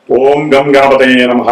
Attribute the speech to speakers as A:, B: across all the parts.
A: ఓం గం గణపతయే నమః.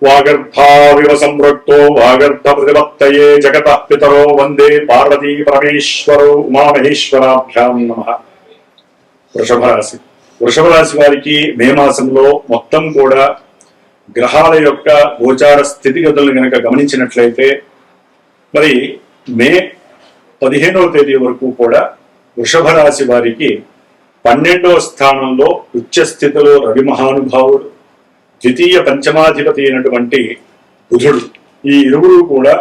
A: వాగర్భావివ సంపృక్తో వాగర్భ ప్రతిపత్తయే జగతః పితరో వందే పార్వతీ పరమేశ్వరో ఉమామహేశ్వరాభ్యాం నమః. వృషభ రాశి. వృషభ రాశి వారికి మే మాసంలో మొత్తం కూడా గ్రహాల యొక్క గోచార స్థితిగతులను కనుక గమనించినట్లయితే మరి మే 15వ తేదీ వరకు కూడా వృషభ రాశి వారికి 12వ స్థానంలో ఉచ్చ స్థితిలో రవి మహానుభావుడు, ద్వితీయ పంచమాధిపతి అయినటువంటి బుధుడు, ఈ ఇరువురు కూడా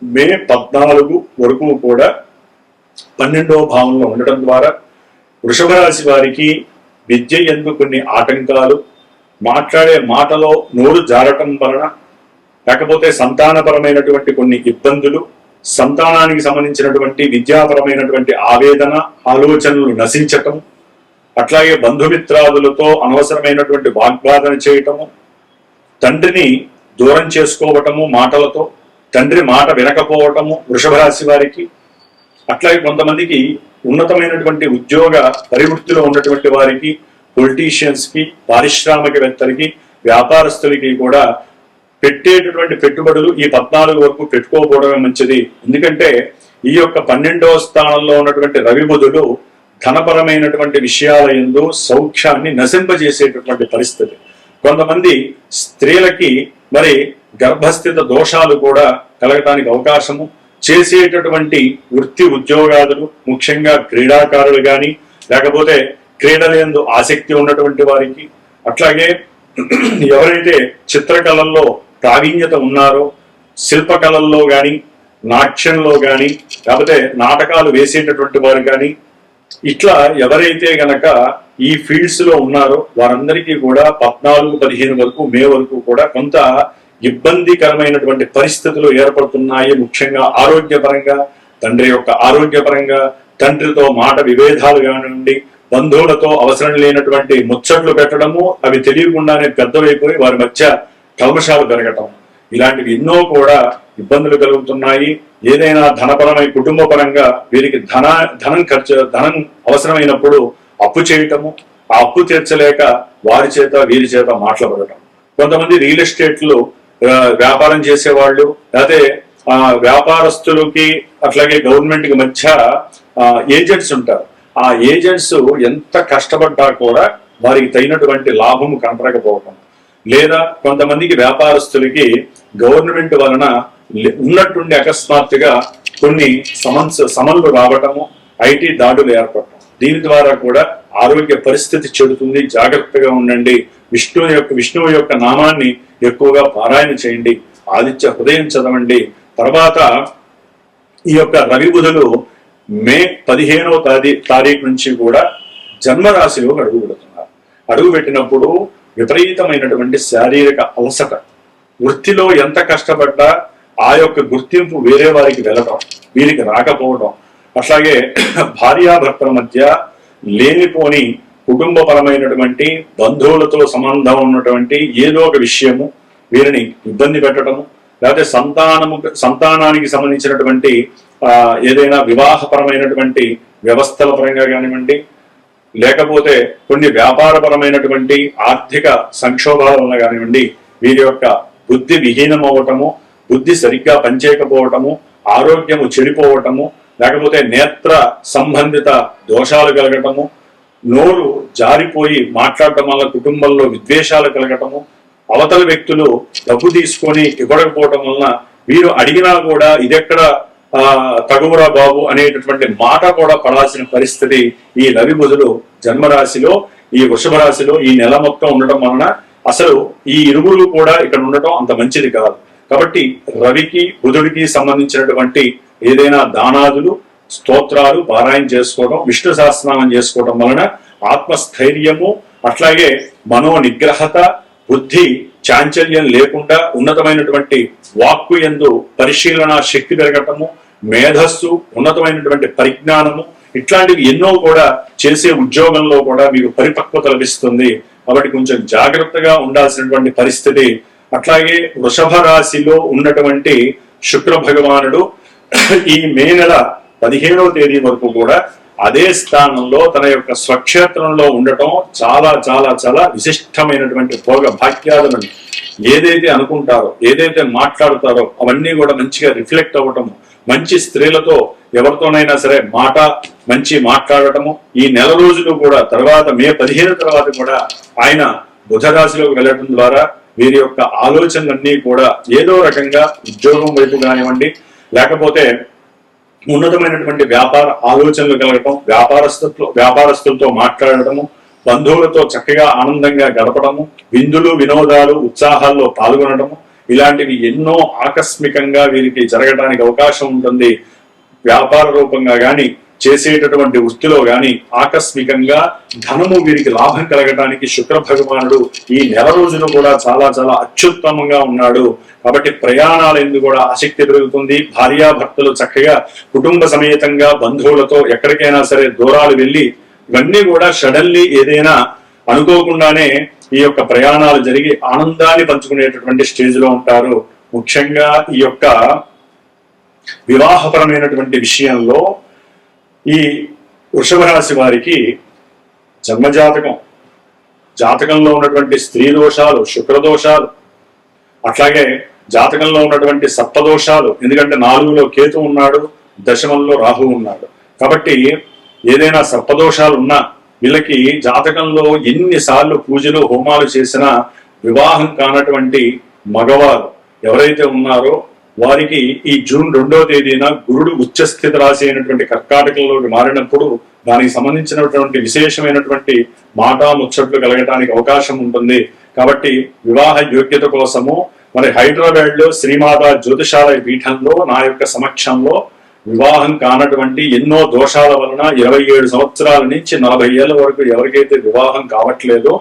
A: మే 14 వరకు కూడా 12వ భావంలో ఉండటం ద్వారా వృషభ రాశి వారికి విద్య యందు కొన్ని ఆటంకాలు, మాట్లాడే మాటలో నోరు జారటం వలన, లేకపోతే సంతానపరమైనటువంటి కొన్ని ఇబ్బందులు, సంతానానికి సంబంధించినటువంటి విద్యాపరమైనటువంటి ఆవేదన, ఆలోచనలు నశించటం, అట్లాగే బంధుమిత్రాదులతో అనవసరమైనటువంటి వాగ్వాదన చేయటము, తండ్రిని దూరం చేసుకోవటము మాటలతో, తండ్రి మాట వినకపోవటము వృషభ రాశి వారికి. అట్లాగే కొంతమందికి ఉన్నతమైనటువంటి ఉద్యోగ పరివృత్తిలో ఉన్నటువంటి వారికి, పొలిటీషియన్స్ కి, పారిశ్రామికవేత్తలకి, వ్యాపారస్తులకి కూడా పెట్టేటటువంటి పెట్టుబడులు ఈ 14 వరకు పెట్టుకోకపోవడమే మంచిది. ఎందుకంటే ఈ యొక్క 12వ స్థానంలో ఉన్నటువంటి రవి బుధుడు ధనపరమైనటువంటి విషయాల యందు సౌఖ్యాన్ని నశింపజేసేటటువంటి పరిస్థితి. కొంతమంది స్త్రీలకి మరి గర్భస్థిత దోషాలు కూడా కలగటానికి అవకాశము, చేసేటటువంటి వృత్తి ఉద్యోగాదులు, ముఖ్యంగా క్రీడాకారులు కానీ, లేకపోతే క్రీడల యందు ఆసక్తి ఉన్నటువంటి వారికి, అట్లాగే ఎవరైతే చిత్రకళల్లో ప్రావీణ్యత ఉన్నారో, శిల్పకళల్లో కానీ, నాట్యంలో కానీ, లేకపోతే నాటకాలు వేసేటటువంటి వారు కానీ, ఇట్లా ఎవరైతే గనక ఈ ఫీల్డ్స్ లో ఉన్నారో వారందరికీ కూడా 14-15 వరకు మే వరకు కూడా కొంత ఇబ్బందికరమైనటువంటి పరిస్థితులు ఏర్పడుతున్నాయి. ముఖ్యంగా ఆరోగ్యపరంగా, తండ్రి యొక్క ఆరోగ్యపరంగా, తండ్రితో మాట విభేదాలు కానివ్వండి, బంధువులతో అవసరం లేనటువంటి ముచ్చట్లు పెట్టడము, అవి తెలియకుండానే పెద్దవైపోయి వారి మధ్య కల్మషాలు పెరగటం, ఇలాంటివి ఎన్నో కూడా ఇబ్బందులు కలుగుతున్నాయి. ఏదైనా ధనపరమై కుటుంబ పరంగా వీరికి ధనం అవసరమైనప్పుడు అప్పు చేయటము, ఆ అప్పు తీర్చలేక వారి చేత వీరి చేత మాట్లాడటం. కొంతమంది రియల్ ఎస్టేట్లు వ్యాపారం చేసేవాళ్ళు, లేకపోతే వ్యాపారస్తులకి అట్లాగే గవర్నమెంట్ కి మధ్య ఏజెంట్స్ ఉంటారు. ఆ ఏజెంట్స్ ఎంత కష్టపడ్డా కూడా వారికి తగినటువంటి లాభము కనపడకపోవటం, లేదా కొంతమందికి వ్యాపారస్తులకి గవర్నమెంట్ వలన ఉన్నట్టుండి అకస్మాత్తుగా కొన్ని సమన్లు రావటము, ఐటీ దాడులు ఏర్పడటం, దీని ద్వారా కూడా ఆరోగ్య పరిస్థితి చెడుతుంది. జాగ్రత్తగా ఉండండి. విష్ణువు యొక్క నామాన్ని ఎక్కువగా పారాయణ చేయండి. ఆదిత్య హృదయం చదవండి. తర్వాత ఈ యొక్క రవి బుధులు మే 15వ తారీఖు నుంచి కూడా జన్మరాశిలో అడుగు పెడుతున్నారు. అడుగు పెట్టినప్పుడు విపరీతమైనటువంటి శారీరక అలసట, వృత్తిలో ఎంత కష్టపడ్డా ఆ యొక్క గుర్తింపు వేరే వారికి వెళ్ళటం, వీరికి రాకపోవడం, అట్లాగే భార్యాభర్తల మధ్య లేనిపోని కుటుంబపరమైనటువంటి బంధువులతో సంబంధం ఉన్నటువంటి ఏదో ఒక విషయము వీరిని ఇబ్బంది పెట్టడము, లేకపోతే సంతానానికి సంబంధించినటువంటి ఏదైనా వివాహపరమైనటువంటి వ్యవస్థల పరంగా కానివ్వండి, లేకపోతే కొన్ని వ్యాపారపరమైనటువంటి ఆర్థిక సంక్షోభాల వల్ల కానివ్వండి, వీరి యొక్క బుద్ధి విహీనం అవ్వటము, బుద్ధి సరిగ్గా పనిచేయకపోవటము, ఆరోగ్యము చెడిపోవటము, లేకపోతే నేత్ర సంబంధిత దోషాలు కలగటము, నోరు జారిపోయి మాట్లాడటం వల్ల కుటుంబంలో విద్వేషాలు కలగటము, అవతల వ్యక్తులు డబ్బు తీసుకొని ఇవ్వకపోవటం వలన వీరు అడిగినా కూడా ఇదెక్కడ తగువురా బాబు అనేటటువంటి మాట కూడా పడాల్సిన పరిస్థితి ఈ రవి బుధులు జన్మరాశిలో, ఈ వృషభ రాశిలో ఈ నెల మొత్తం ఉండటం వలన అసలు ఈ ఇరువురు కూడా ఇక్కడ ఉండటం అంత మంచిది కాదు. కాబట్టి రవికి బుధుడికి సంబంధించినటువంటి ఏదైనా దానాదులు, స్తోత్రాలు పారాయణ చేసుకోవడం, విష్ణు సహస్రనామం చేసుకోవడం వలన ఆత్మస్థైర్యము, అట్లాగే మనో నిగ్రహత, బుద్ధి చాంచల్యం లేకుండా ఉన్నతమైనటువంటి వాక్కు యందు పరిశీలన శక్తి పెరగటము, మేధస్సు, ఉన్నతమైనటువంటి పరిజ్ఞానము, ఇట్లాంటివి ఎన్నో కూడా చేసే ఉద్యోగంలో కూడా మీకు పరిపక్వత లభిస్తుంది. కాబట్టి కొంచెం జాగ్రత్తగా ఉండాల్సినటువంటి పరిస్థితి. అట్లాగే వృషభ రాశిలో ఉన్నటువంటి శుక్ర భగవానుడు ఈ మే నెల 15వ తేదీ వరకు కూడా అదే స్థానంలో తన యొక్క స్వక్షేత్రంలో ఉండటం చాలా చాలా చాలా విశిష్టమైనటువంటి భోగ భాగ్యాలను ఏదైతే అనుకుంటారో, ఏదైతే మాట్లాడతారో అవన్నీ కూడా మంచిగా రిఫ్లెక్ట్ అవ్వటము, మంచి స్త్రీలతో ఎవరితోనైనా సరే మంచి మాట్లాడటము. ఈ నెల రోజులు కూడా తర్వాత మే 15 తర్వాత కూడా ఆయన బుధరాశిలోకి వెళ్ళడం ద్వారా వీరి యొక్క ఆలోచనలన్నీ కూడా ఏదో రకంగా ఉద్యోగం వైపు కానివ్వండి, లేకపోతే ఉన్నతమైనటువంటి వ్యాపార ఆలోచనలు కలగటం, వ్యాపారస్తులతో మాట్లాడటము, బంధువులతో చక్కగా ఆనందంగా గడపడము, విందులు వినోదాలు ఉత్సాహాల్లో పాల్గొనడము, ఇలాంటివి ఎన్నో ఆకస్మికంగా వీరికి జరగడానికి అవకాశం ఉంటుంది. వ్యాపార రూపంగా గాని చేసేటటువంటి వృత్తిలో గాని ఆకస్మికంగా ధనము వీరికి లాభం కలగడానికి శుక్ర భగవానుడు ఈ నెల రోజులు కూడా చాలా చాలా అత్యుత్తమంగా ఉన్నాడు. కాబట్టి ప్రయాణాల ఎందుకు కూడా ఆసక్తి పెరుగుతుంది. భార్యాభర్తలు చక్కగా కుటుంబ సమేతంగా బంధువులతో ఎక్కడికైనా సరే దూరాలు వెళ్ళి ఇవన్నీ కూడా సడన్లీ ఏదైనా అనుకోకుండానే ఈ యొక్క ప్రయాణాలు జరిగి ఆనందాన్ని పంచుకునేటటువంటి స్టేజ్ లో ఉంటారు. ముఖ్యంగా ఈ యొక్క వివాహపరమైనటువంటి విషయంలో ఈ వృషభ రాశి వారికి జాతకంలో ఉన్నటువంటి స్త్రీ దోషాలు, శుక్రదోషాలు, అట్లాగే జాతకంలో ఉన్నటువంటి సప్తదోషాలు, ఎందుకంటే 4లో కేతు ఉన్నాడు, దశమంలో రాహు ఉన్నాడు. కాబట్టి ఏదైనా సర్పదోషాలు ఉన్నా వీళ్ళకి జాతకంలో ఎన్నిసార్లు పూజలు హోమాలు చేసినా వివాహం కానటువంటి మగవారు ఎవరైతే ఉన్నారో వారికి ఈ జూన్ 2వ తేదీన గురుడు ఉచ్చస్థిత రాశి అయినటువంటి కర్కాటకంలోకి మారినప్పుడు దానికి సంబంధించినటువంటి విశేషమైనటువంటి మాటా ముచ్చట్లు కలగడానికి అవకాశం ఉంటుంది. కాబట్టి వివాహ యోగ్యత కోసము మరి హైదరాబాద్ లో శ్రీమాత జ్యోతిషాలయ పీఠంలో నా యొక్క సమక్షంలో వివాహం కానటువంటి ఎన్నో దోషాల వలన 27 సంవత్సరాల నుంచి 40 ఏళ్ల వరకు ఎవరికైతే వివాహం కావట్లేదో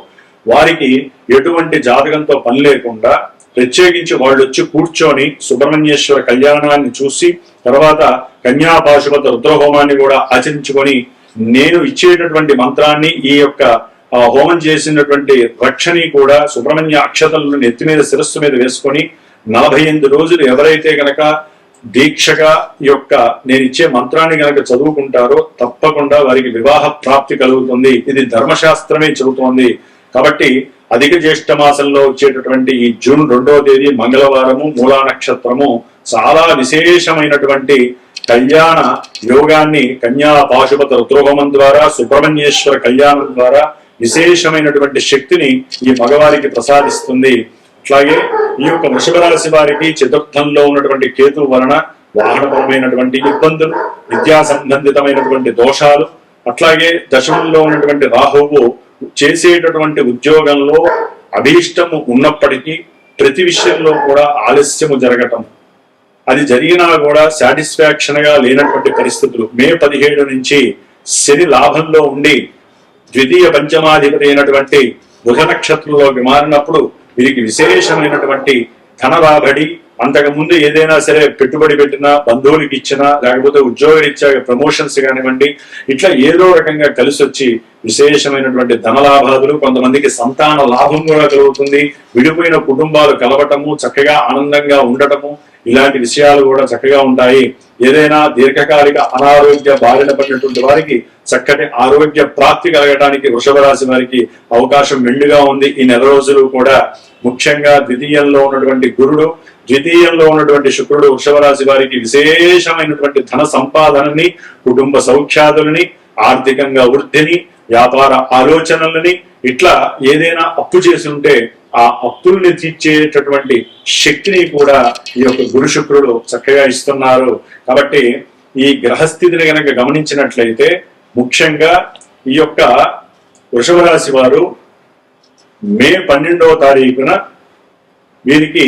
A: వారికి ఎటువంటి జాతకంతో పని లేకుండా ప్రత్యేకించి వాళ్ళు వచ్చి కూర్చొని సుబ్రహ్మణ్యేశ్వర కళ్యాణాన్ని చూసి తర్వాత కన్యాపాశుపత రుద్రహోమాన్ని కూడా ఆచరించుకొని నేను ఇచ్చేటటువంటి మంత్రాన్ని ఈ యొక్క హోమం చేసినటువంటి రక్షని కూడా సుబ్రహ్మణ్య అక్షతలను నెత్తి మీద శిరస్సు మీద వేసుకొని 48 రోజులు ఎవరైతే గనక దీక్షగా యొక్క నేను ఇచ్చే మంత్రాన్ని గనక చదువుకుంటారో తప్పకుండా వారికి వివాహ ప్రాప్తి కలుగుతుంది. ఇది ధర్మశాస్త్రమే చెబుతోంది. కాబట్టి అధిక జ్యేష్ఠ మాసంలో వచ్చేటటువంటి ఈ జూన్ 2వ తేదీ మంగళవారము, మూలా నక్షత్రము చాలా విశేషమైనటువంటి కళ్యాణ యోగాన్ని కన్యా పాశుపత రుద్రహోమం ద్వారా, సుబ్రహ్మణ్యేశ్వర కళ్యాణం ద్వారా విశేషమైనటువంటి శక్తిని ఈ మగవారికి ప్రసాదిస్తుంది. అట్లాగే ఈ యొక్క వృషభ రాశి వారికి చతుర్థంలో ఉన్నటువంటి కేతు వలన వాహనపరమైనటువంటి ఇబ్బందులు, విద్యా సంబంధితమైనటువంటి దోషాలు, అట్లాగే దశమంలో ఉన్నటువంటి రాహువు చేసేటటువంటి ఉద్యోగంలో అభీష్టము ఉన్నప్పటికీ ప్రతి విషయంలో కూడా ఆలస్యము జరగటం, అది జరిగినా కూడా సాటిస్ఫాక్షన్ గా లేనటువంటి పరిస్థితులు. మే 17 నుంచి శని లాభంలో ఉండి ద్వితీయ పంచమాధిపతి అయినటువంటి బుధ నక్షత్రంలోకి మారినప్పుడు వీరికి విశేషమైనటువంటి ధన రాబడి, అంతకుముందు ఏదైనా సరే పెట్టుబడి పెట్టినా, బంధువులకి ఇచ్చినా, లేకపోతే ఉద్యోగరీత్యా ప్రమోషన్స్ కానివ్వండి, ఇట్లా ఏదో రకంగా కలిసి వచ్చి విశేషమైనటువంటి ధన లాభాదులు, కొంతమందికి సంతాన లాభం కూడా కలుగుతుంది. విడిపోయిన కుటుంబాలు కలవటము, చక్కగా ఆనందంగా ఉండటము, ఇలాంటి విషయాలు కూడా చక్కగా ఉంటాయి. ఏదైనా దీర్ఘకాలిక అనారోగ్య బారిన పడినటువంటి వారికి చక్కటి ఆరోగ్య ప్రాప్తి కలగడానికి వృషభ రాశి వారికి అవకాశం మెండుగా ఉంది ఈ నెల రోజులు కూడా. ముఖ్యంగా ద్వితీయంలో ఉన్నటువంటి గురుడు, ద్వితీయంలో ఉన్నటువంటి శుక్రుడు వృషభ రాశి వారికి విశేషమైనటువంటి ధన సంపాదనని, కుటుంబ సౌఖ్యాదులని, ఆర్థికంగా వృద్ధిని, వ్యాపార ఆలోచనలని, ఇట్లా ఏదైనా అప్పు చేసి ఉంటే ఆ అప్పుల్ని తీర్చేటటువంటి శక్తిని కూడా ఈ యొక్క గురు శుక్రుడు చక్కగా ఇస్తున్నారు. కాబట్టి ఈ గ్రహస్థితిని కనుక గమనించినట్లయితే ముఖ్యంగా ఈ యొక్క వృషభ రాశి వారు మే 12వ తారీఖున వీరికి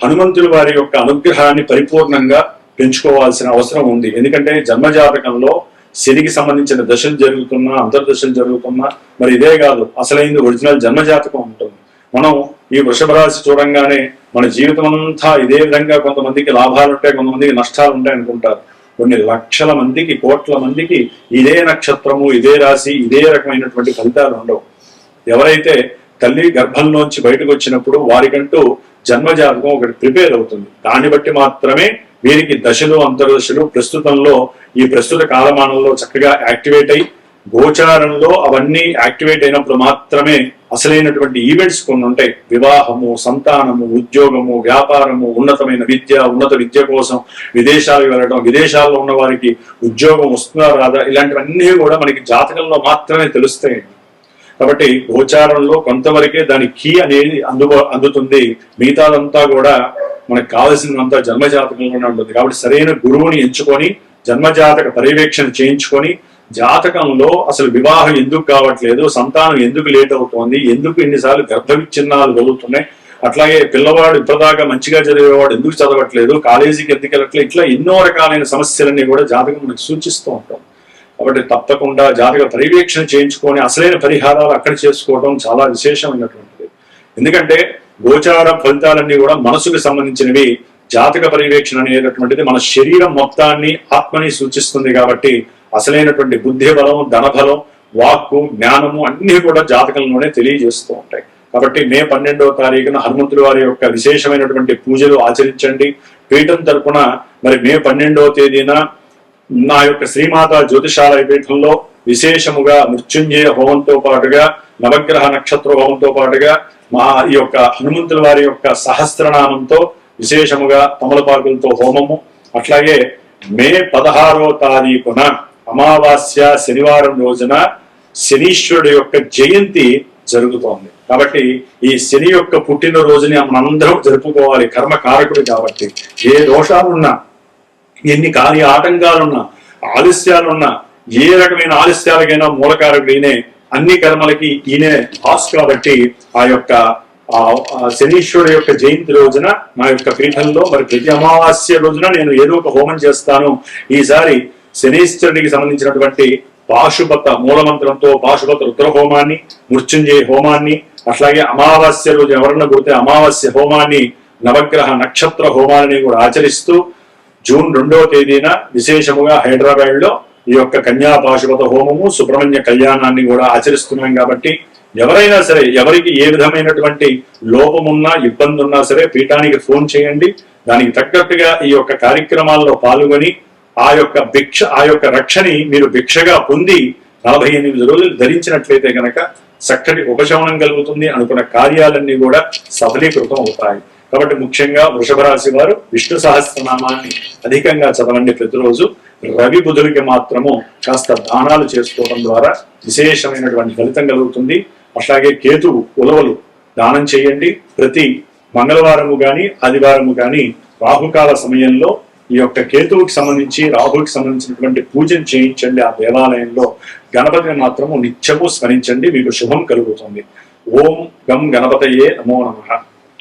A: హనుమంతుల వారి యొక్క అనుగ్రహాన్ని పరిపూర్ణంగా పెంచుకోవాల్సిన అవసరం ఉంది. ఎందుకంటే జన్మజాతకంలో శనికి సంబంధించిన దశలు జరుగుతున్నా, అంతర్దశలు జరుగుతున్నా, మరి ఇదే కాదు అసలైంది ఒరిజినల్ జన్మజాతకం ఉంటుంది. మనం ఈ వృషభ రాశి చూడంగానే మన జీవితం అంతా ఇదే విధంగా కొంతమందికి లాభాలు ఉంటాయి, కొంతమందికి నష్టాలు ఉంటాయి అనుకుంటారు. కొన్ని లక్షల మందికి, కోట్ల మందికి ఇదే నక్షత్రము, ఇదే రాశి, ఇదే రకమైనటువంటి ఫలితాలు ఉండవు. ఎవరైతే తల్లి గర్భంలోంచి బయటకు వచ్చినప్పుడు వారికంటూ జన్మజాతకం ఒకటి ప్రిపేర్ అవుతుంది. దాన్ని బట్టి మాత్రమే వీరికి దశలు అంతర్దశలు ప్రస్తుతంలో ఈ ప్రస్తుత కాలమానంలో చక్కగా యాక్టివేట్ అయి గోచారంలో అవన్నీ యాక్టివేట్ అయినప్పుడు మాత్రమే అసలైనటువంటి ఈవెంట్స్ కొన్ని ఉంటాయి. వివాహము, సంతానము, ఉద్యోగము, వ్యాపారము, ఉన్నత విద్య కోసం విదేశాలకు వెళ్ళడం, విదేశాల్లో ఉన్న వారికి ఉద్యోగం వస్తుందా రాదా, ఇలాంటివన్నీ కూడా మనకి జాతకంలో మాత్రమే తెలుస్తాయి. కాబట్టి గోచారంలో కొంతవరకే దాని కీ అనేది అందుతుంది. మిగతాదంతా కూడా మనకు కావలసినంత జన్మజాతకంలోనే ఉంటుంది. కాబట్టి సరైన గురువుని ఎంచుకొని జన్మజాతక పర్యవేక్షణ చేయించుకొని జాతకంలో అసలు వివాహం ఎందుకు కావట్లేదు, సంతానం ఎందుకు లేట్ అవుతోంది, ఎందుకు ఇన్నిసార్లు గర్భవిచ్ఛిన్నాలు కలుగుతున్నాయి, అట్లాగే పిల్లవాడు ఇప్పటిదాకా మంచిగా చదివేవాడు ఎందుకు చదవట్లేదు, కాలేజీకి ఎందుకు వెళ్ళట్లేదు, ఇట్లా ఎన్నో రకాలైన సమస్యలన్నీ కూడా జాతకం మనకు సూచిస్తూ ఉంటాం. కాబట్టి తప్పకుండా జాతక పర్యవేక్షణ చేయించుకొని అసలైన పరిహారాలు అక్కడ చేసుకోవడం చాలా విశేషమైనటువంటిది. ఎందుకంటే గోచార ఫలితాలన్నీ కూడా మనసుకు సంబంధించినవి. జాతక పర్యవేక్షణ అనేటటువంటిది మన శరీరం మొత్తాన్ని, ఆత్మని సూచిస్తుంది. కాబట్టి అసలైనటువంటి బుద్ధి బలం, ధనబలం, వాక్కు, జ్ఞానము అన్ని కూడా జాతకంలోనే తెలియజేస్తూ ఉంటాయి. కాబట్టి మే 12వ తారీఖున హనుమంతుడి వారి యొక్క విశేషమైనటువంటి పూజలు ఆచరించండి. పీఠం తరపున మరి మే 12వ తేదీన నా యొక్క శ్రీమాత జ్యోతిషాలయ పీఠంలో విశేషముగా మృత్యుంజయ హోమంతో పాటుగా, నవగ్రహ నక్షత్ర హోమంతో పాటుగా మా ఈ యొక్క హనుమంతుల వారి యొక్క సహస్రనామంతో విశేషముగా తమలపాకులతో హోమము, అట్లాగే మే 16వ తారీఖున అమావాస్య శనివారం రోజున శనీశ్వరుడు యొక్క జయంతి జరుగుతోంది. కాబట్టి ఈ శని యొక్క పుట్టినరోజుని మనందరం జరుపుకోవాలి. కర్మకారకుడు కాబట్టి ఏ దోషాలున్నా, ఎన్ని కార్య ఆటంకాలున్నా, ఆలస్యాలున్నా, ఏ రకమైన ఆలస్యాలకైనా మూలకారకుడినే, అన్ని కర్మలకి ఈయనే బాస్. కాబట్టి ఆ యొక్క శనీశ్వరుడు యొక్క జయంతి రోజున నా యొక్క పీఠంలో మరి ప్రతి అమావాస్య రోజున నేను ఏదో ఒక హోమం చేస్తాను. ఈసారి శనీశ్వరుడికి సంబంధించినటువంటి పాశుపత మూలమంత్రంతో పాశుపత రుద్ర హోమాన్ని, మృత్యుంజయ హోమాన్ని, అట్లాగే అమావాస్య రోజు ఎవరన్నా కొడితే అమావాస్య హోమాన్ని, నవగ్రహ నక్షత్ర హోమాన్ని కూడా ఆచరిస్తూ జూన్ 2వ తేదీన విశేషముగా హైదరాబాద్ లో ఈ యొక్క కన్యా పాశుపత హోమము, సుబ్రహ్మణ్య కళ్యాణాన్ని కూడా ఆచరిస్తున్నాం. కాబట్టి ఎవరైనా సరే, ఎవరికి ఏ విధమైనటువంటి లోపమున్నా, ఇబ్బంది ఉన్నా సరే పీఠానికి ఫోన్ చేయండి. దానికి తగ్గట్టుగా ఈ యొక్క కార్యక్రమాల్లో పాల్గొని ఆ యొక్క రక్షని మీరు భిక్షగా పొంది 48 రోజులు ధరించినట్లయితే కనుక చక్కటి ఉపశమనం కలుగుతుంది. అనుకున్న కార్యాలన్నీ కూడా సఫలీకృతం అవుతాయి. కాబట్టి ముఖ్యంగా వృషభ రాశి వారు విష్ణు సహస్రనామాన్ని అధికంగా చదవండి ప్రతిరోజు. రవి బుధుడికి మాత్రము కాస్త దానాలు చేసుకోవడం ద్వారా విశేషమైనటువంటి ఫలితం కలుగుతుంది. అట్లాగే కేతువు ఉలవలు దానం చేయండి. ప్రతి మంగళవారము గాని ఆదివారము గాని రాహుకాల సమయంలో ఈ యొక్క కేతువుకి సంబంధించి, రాహుకి సంబంధించినటువంటి పూజను చేయించండి. ఆ దేవాలయంలో గణపతిని మాత్రము నిత్యము స్మరించండి, మీకు శుభం కలుగుతుంది. ఓం గం గణపతయే నమో నమః.